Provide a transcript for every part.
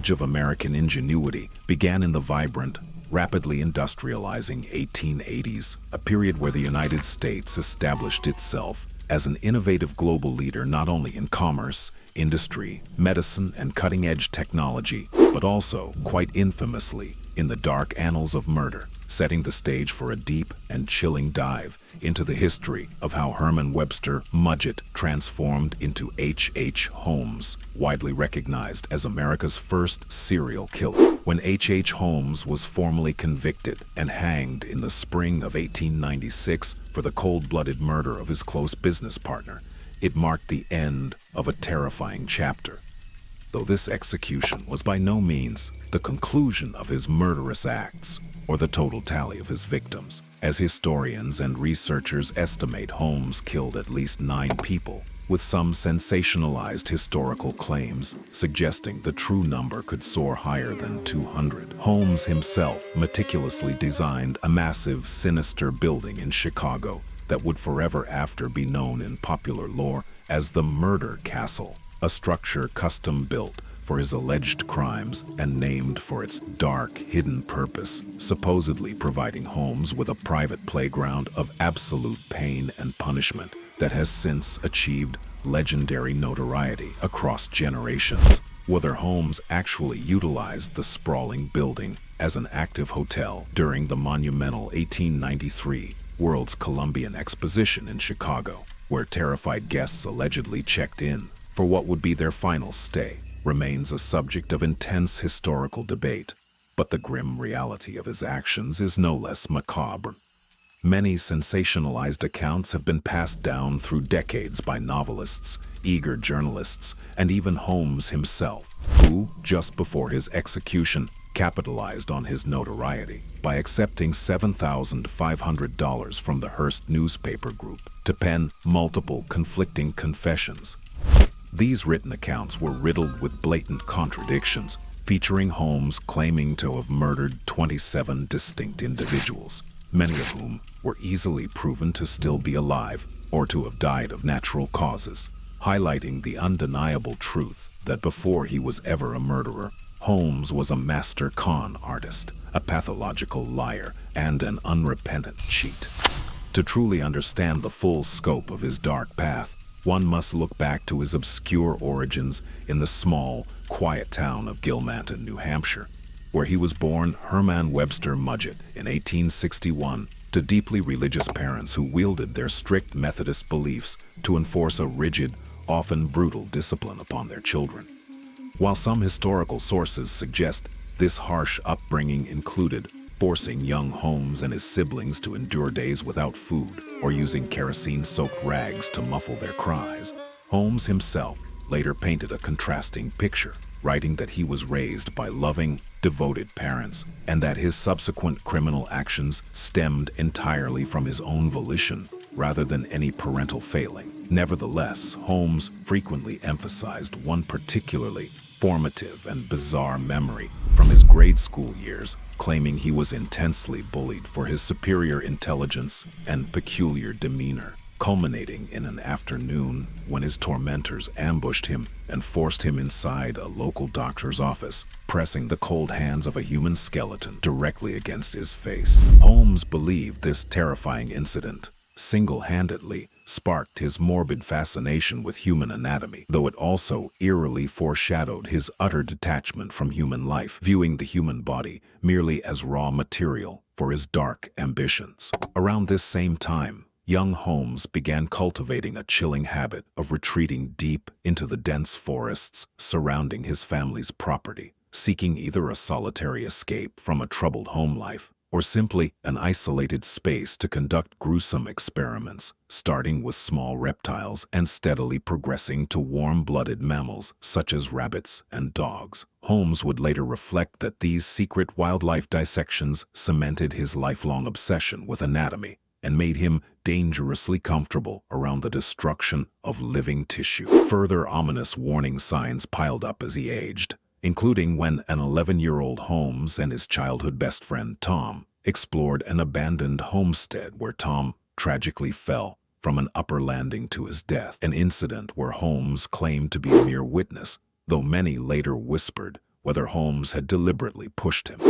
age of American ingenuity began in the vibrant, rapidly industrializing 1880s, a period where the United States established itself as an innovative global leader not only in commerce, industry, medicine, and cutting-edge technology, but also, quite infamously, in the dark annals of murder, setting the stage for a deep and chilling dive into the history of how Herman Webster Mudgett transformed into H.H. Holmes, widely recognized as America's first serial killer. When H.H. Holmes was formally convicted and hanged in the spring of 1896 for the cold-blooded murder of his close business partner, it marked the end of a terrifying chapter. Though this execution was by no means the conclusion of his murderous acts or the total tally of his victims, as historians and researchers estimate Holmes killed at least 9 people, with some sensationalized historical claims suggesting the true number could soar higher than 200. Holmes himself meticulously designed a massive, sinister building in Chicago that would forever after be known in popular lore as the Murder Castle, a structure custom-built for his alleged crimes and named for its dark, hidden purpose, supposedly providing Holmes with a private playground of absolute pain and punishment that has since achieved legendary notoriety across generations. Whether Holmes actually utilized the sprawling building as an active hotel during the monumental 1893 World's Columbian Exposition in Chicago, where terrified guests allegedly checked in for what would be their final stay, remains a subject of intense historical debate, but the grim reality of his actions is no less macabre. Many sensationalized accounts have been passed down through decades by novelists, eager journalists, and even Holmes himself, who, just before his execution, capitalized on his notoriety by accepting $7,500 from the Hearst newspaper group to pen multiple conflicting confessions. These written accounts were riddled with blatant contradictions, featuring Holmes claiming to have murdered 27 distinct individuals, many of whom were easily proven to still be alive or to have died of natural causes, highlighting the undeniable truth that before he was ever a murderer, Holmes was a master con artist, a pathological liar, and an unrepentant cheat. To truly understand the full scope of his dark path, one must look back to his obscure origins in the small, quiet town of Gilmanton, New Hampshire, where he was born Herman Webster Mudgett in 1861 to deeply religious parents who wielded their strict Methodist beliefs to enforce a rigid, often brutal discipline upon their children. While some historical sources suggest this harsh upbringing included forcing young Holmes and his siblings to endure days without food or using kerosene-soaked rags to muffle their cries, Holmes himself later painted a contrasting picture, writing that he was raised by loving, devoted parents and that his subsequent criminal actions stemmed entirely from his own volition rather than any parental failing. Nevertheless, Holmes frequently emphasized one particularly formative and bizarre memory from his grade school years, claiming he was intensely bullied for his superior intelligence and peculiar demeanor, culminating in an afternoon when his tormentors ambushed him and forced him inside a local doctor's office, pressing the cold hands of a human skeleton directly against his face. Holmes believed this terrifying incident single-handedly sparked his morbid fascination with human anatomy, though it also eerily foreshadowed his utter detachment from human life, viewing the human body merely as raw material for his dark ambitions. Around this same time, young Holmes began cultivating a chilling habit of retreating deep into the dense forests surrounding his family's property, seeking either a solitary escape from a troubled home life or simply an isolated space to conduct gruesome experiments, starting with small reptiles and steadily progressing to warm-blooded mammals such as rabbits and dogs. Holmes would later reflect that these secret wildlife dissections cemented his lifelong obsession with anatomy and made him dangerously comfortable around the destruction of living tissue. Further ominous warning signs piled up as he aged, including when an 11-year-old Holmes and his childhood best friend Tom explored an abandoned homestead where Tom tragically fell from an upper landing to his death, an incident where Holmes claimed to be a mere witness, though many later whispered whether Holmes had deliberately pushed him.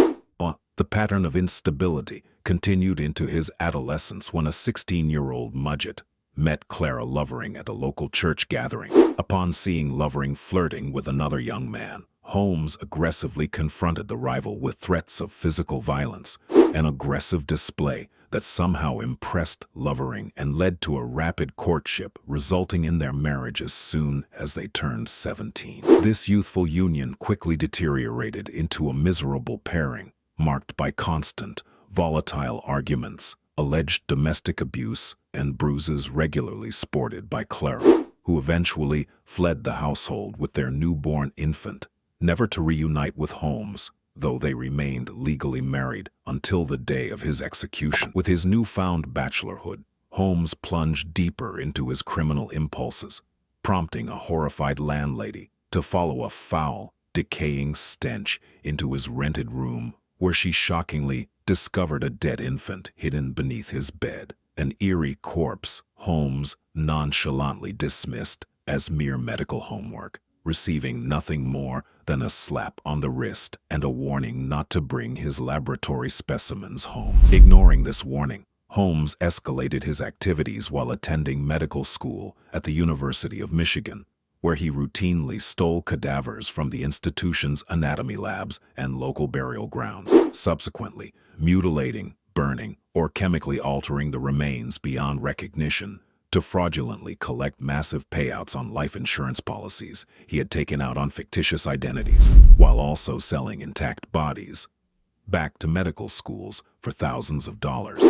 The pattern of instability continued into his adolescence when a 16-year-old Mudgett met Clara Lovering at a local church gathering. Upon seeing Lovering flirting with another young man, Holmes aggressively confronted the rival with threats of physical violence, an aggressive display that somehow impressed Lovering and led to a rapid courtship, resulting in their marriage as soon as they turned 17. This youthful union quickly deteriorated into a miserable pairing, marked by constant, volatile arguments, alleged domestic abuse, and bruises regularly sported by Clara, who eventually fled the household with their newborn infant, never to reunite with Holmes, though they remained legally married until the day of his execution. With his newfound bachelorhood, Holmes plunged deeper into his criminal impulses, prompting a horrified landlady to follow a foul, decaying stench into his rented room, where she shockingly discovered a dead infant hidden beneath his bed. An eerie corpse Holmes nonchalantly dismissed as mere medical homework, receiving nothing more than a slap on the wrist and a warning not to bring his laboratory specimens home. Ignoring this warning, Holmes escalated his activities while attending medical school at the University of Michigan, where he routinely stole cadavers from the institution's anatomy labs and local burial grounds, subsequently mutilating, burning, or chemically altering the remains beyond recognition to fraudulently collect massive payouts on life insurance policies he had taken out on fictitious identities, while also selling intact bodies back to medical schools for thousands of dollars.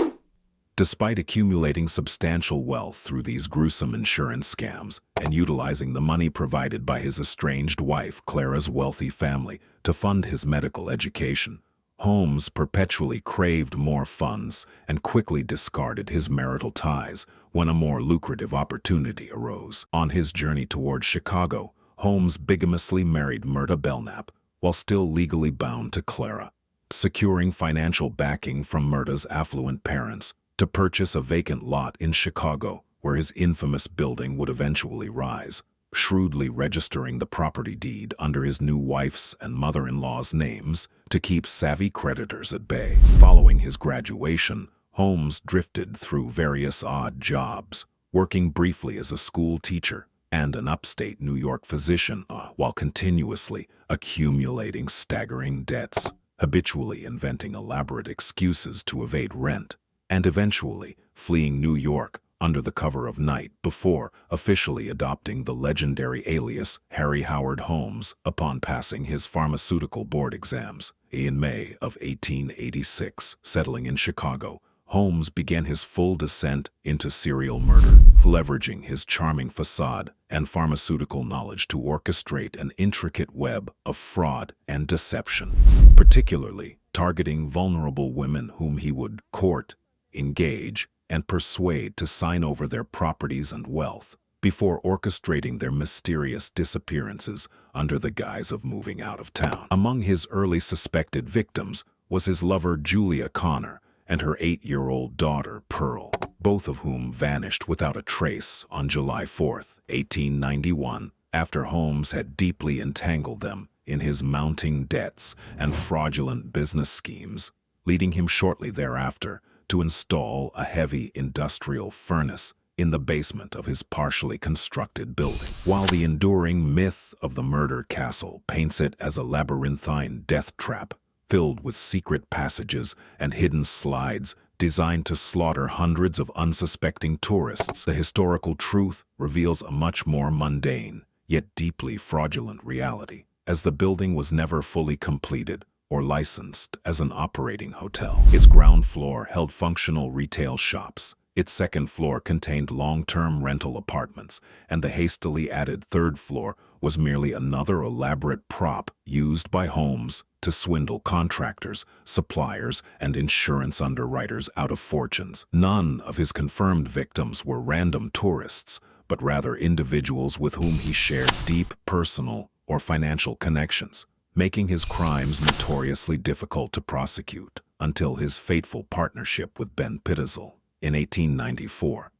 Despite accumulating substantial wealth through these gruesome insurance scams and utilizing the money provided by his estranged wife Clara's wealthy family to fund his medical education, Holmes perpetually craved more funds and quickly discarded his marital ties when a more lucrative opportunity arose. On his journey toward Chicago, Holmes bigamously married Myrta Belknap while still legally bound to Clara, securing financial backing from Myrta's affluent parents to purchase a vacant lot in Chicago where his infamous building would eventually rise, shrewdly registering the property deed under his new wife's and mother-in-law's names to keep savvy creditors at bay. Following his graduation, Holmes drifted through various odd jobs, working briefly as a school teacher and an upstate New York physician, while continuously accumulating staggering debts, habitually inventing elaborate excuses to evade rent, and eventually fleeing New York under the cover of night before officially adopting the legendary alias Harry Howard Holmes upon passing his pharmaceutical board exams. In May of 1886, settling in Chicago, Holmes began his full descent into serial murder, leveraging his charming facade and pharmaceutical knowledge to orchestrate an intricate web of fraud and deception, particularly targeting vulnerable women whom he would court, engage, and persuade to sign over their properties and wealth before orchestrating their mysterious disappearances under the guise of moving out of town. Among his early suspected victims was his lover Julia Connor and her 8-year-old daughter Pearl, both of whom vanished without a trace on July 4, 1891, after Holmes had deeply entangled them in his mounting debts and fraudulent business schemes, leading him shortly thereafter to install a heavy industrial furnace in the basement of his partially constructed building. While the enduring myth of the murder castle paints it as a labyrinthine death trap filled with secret passages and hidden slides designed to slaughter hundreds of unsuspecting tourists, the historical truth reveals a much more mundane, yet deeply fraudulent reality, as the building was never fully completed or licensed as an operating hotel. Its ground floor held functional retail shops, its second floor contained long-term rental apartments, and the hastily added third floor was merely another elaborate prop used by Holmes to swindle contractors, suppliers, and insurance underwriters out of fortunes. None of his confirmed victims were random tourists, but rather individuals with whom he shared deep personal or financial connections, making his crimes notoriously difficult to prosecute until his fateful partnership with Ben Pitzel in 1894.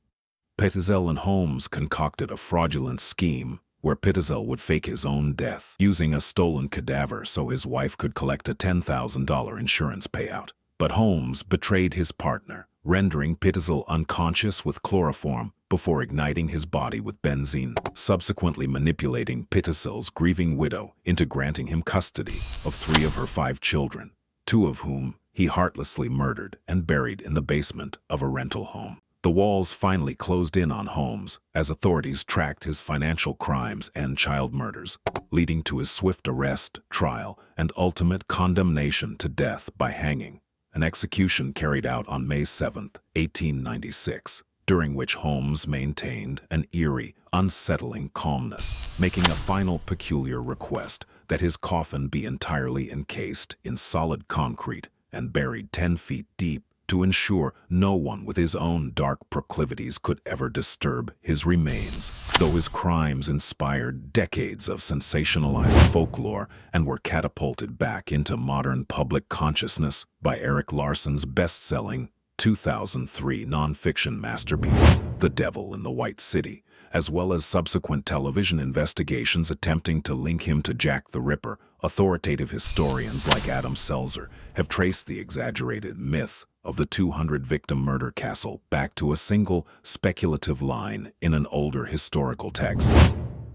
Pitzel and Holmes concocted a fraudulent scheme where Pitzel would fake his own death, using a stolen cadaver so his wife could collect a $10,000 insurance payout. But Holmes betrayed his partner, rendering Pitzel unconscious with chloroform before igniting his body with benzene, subsequently manipulating Pitzel's grieving widow into granting him custody of 3 of her 5 children, 2 of whom he heartlessly murdered and buried in the basement of a rental home. The walls finally closed in on Holmes as authorities tracked his financial crimes and child murders, leading to his swift arrest, trial, and ultimate condemnation to death by hanging, an execution carried out on May 7, 1896, during which Holmes maintained an eerie, unsettling calmness, making a final peculiar request that his coffin be entirely encased in solid concrete and buried 10 feet deep to ensure no one with his own dark proclivities could ever disturb his remains, though his crimes inspired decades of sensationalized folklore and were catapulted back into modern public consciousness by Erik Larson's best-selling 2003 nonfiction masterpiece, The Devil in the White City, as well as subsequent television investigations attempting to link him to Jack the Ripper. Authoritative historians like Adam Selzer have traced the exaggerated myth of the 200-victim murder castle back to a single speculative line in an older historical text.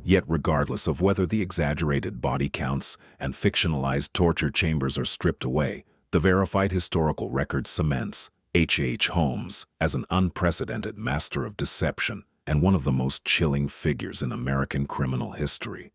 Yet regardless of whether the exaggerated body counts and fictionalized torture chambers are stripped away, the verified historical record cements H. Holmes as an unprecedented master of deception and one of the most chilling figures in American criminal history.